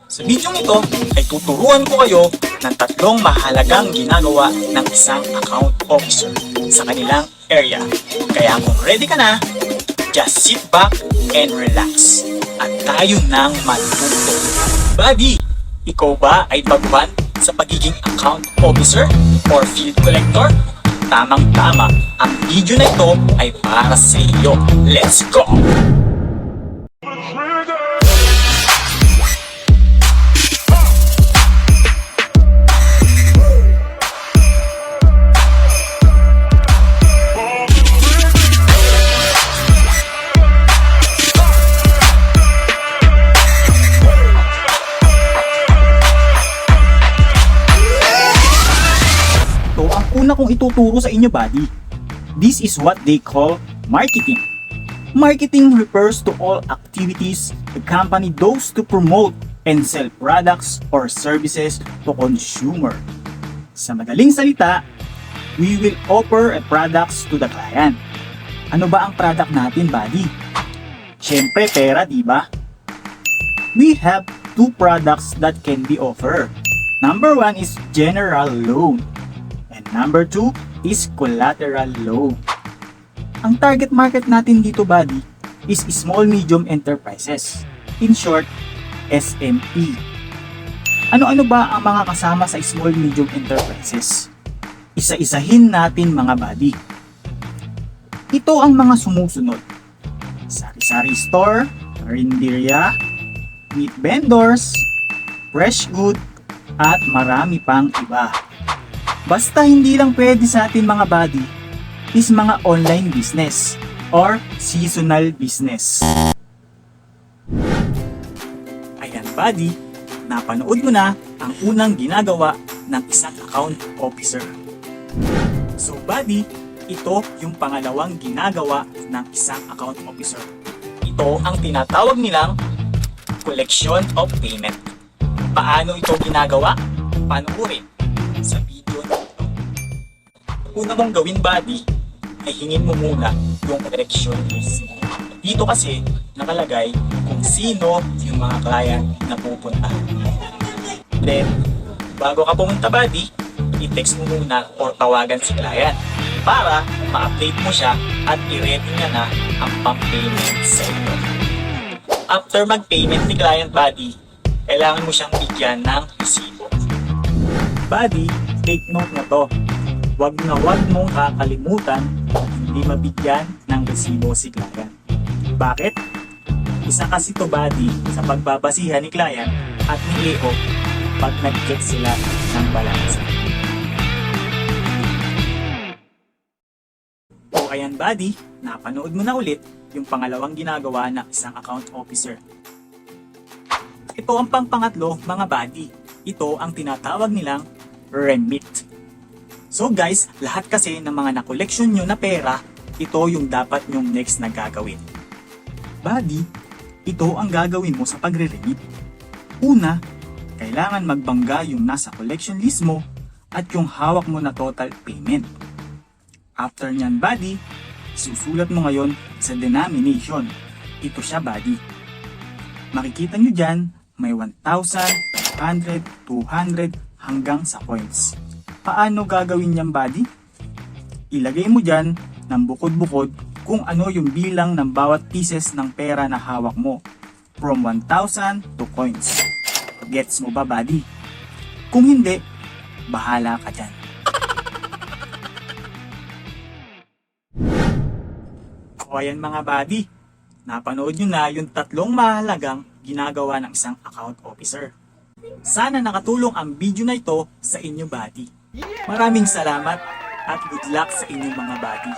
Sa video ito ay tuturuan ko kayo ng tatlong mahalagang ginagawa ng isang account officer sa kanilang area. Kaya kung ready ka na, just sit back and relax at tayo nang matuto. Buddy, ikaw ba ay baguhan sa pagiging account officer or field collector? Tamang-tama, ang video na ito ay para sa iyo. Let's go! Una kong ituturo sa inyo, buddy. This is what they call marketing. Marketing refers to all activities the company does to promote and sell products or services to consumer. Sa madaling salita, we will offer a products to the client. Ano ba ang product natin, buddy? Siyempre, pera, di ba? We have two products that can be offered. Number one is general loan. Number 2 is collateral loan. Ang target market natin dito, buddy, is small medium enterprises. In short, SME. Ano-ano ba ang mga kasama sa small medium enterprises? Isa-isahin natin, mga buddy. Ito ang mga sumusunod: sari-sari store, karinderya, meat vendors, fresh good, at marami pang iba. Basta hindi lang pwede sa atin, mga buddy, is mga online business or seasonal business. Ayan, buddy, napanood mo na ang unang ginagawa ng isang account officer. So buddy, ito yung pangalawang ginagawa ng isang account officer. Ito ang tinatawag nilang collection of payment. Paano ito ginagawa? Panoorin sa video. Una mong gawin, buddy, ay hingin mo muna yung collection list. Dito kasi nakalagay kung sino yung mga client na pupunta. Then, bago ka pumunta, buddy, i-text mo muna or tawagan si client para ma-update mo siya at i-ready niya na ang pang-payment sa iyo. After mag-payment ni client, buddy, kailangan mo siyang bigyan ng resibo. Buddy, take note na to. Wag mong kakalimutan at hindi mabigyan ng resibo si client. Bakit? Isa kasi to, buddy, sa pagbabasihan ni client at ni EO pag nag-check sila ng balance. O ayan, buddy, napanood mo na ulit yung pangalawang ginagawa ng isang account officer. Ito ang pangatlo, mga buddy. Ito ang tinatawag nilang remit. So guys, lahat kasi ng mga na-collection nyo na pera, ito yung dapat nyong next na gagawin. Buddy, ito ang gagawin mo sa pagre-remit. Una, kailangan magbangga yung nasa collection list mo at yung hawak mo na total payment. After nyan, buddy, susulat mo ngayon sa denomination. Ito siya, buddy. Makikita nyo dyan, may 1,000, 100, 200 hanggang sa points. Paano gagawin niyang, buddy? Ilagay mo dyan ng bukod-bukod kung ano yung bilang ng bawat pieces ng pera na hawak mo from 1,000 to coins. Gets mo ba, buddy? Kung hindi, bahala ka dyan. O ayan, mga buddy, napanood nyo na yung tatlong mahalagang ginagawa ng isang account officer. Sana nakatulong ang video na ito sa inyo, buddy. Maraming salamat at good luck sa inyong mga buddy.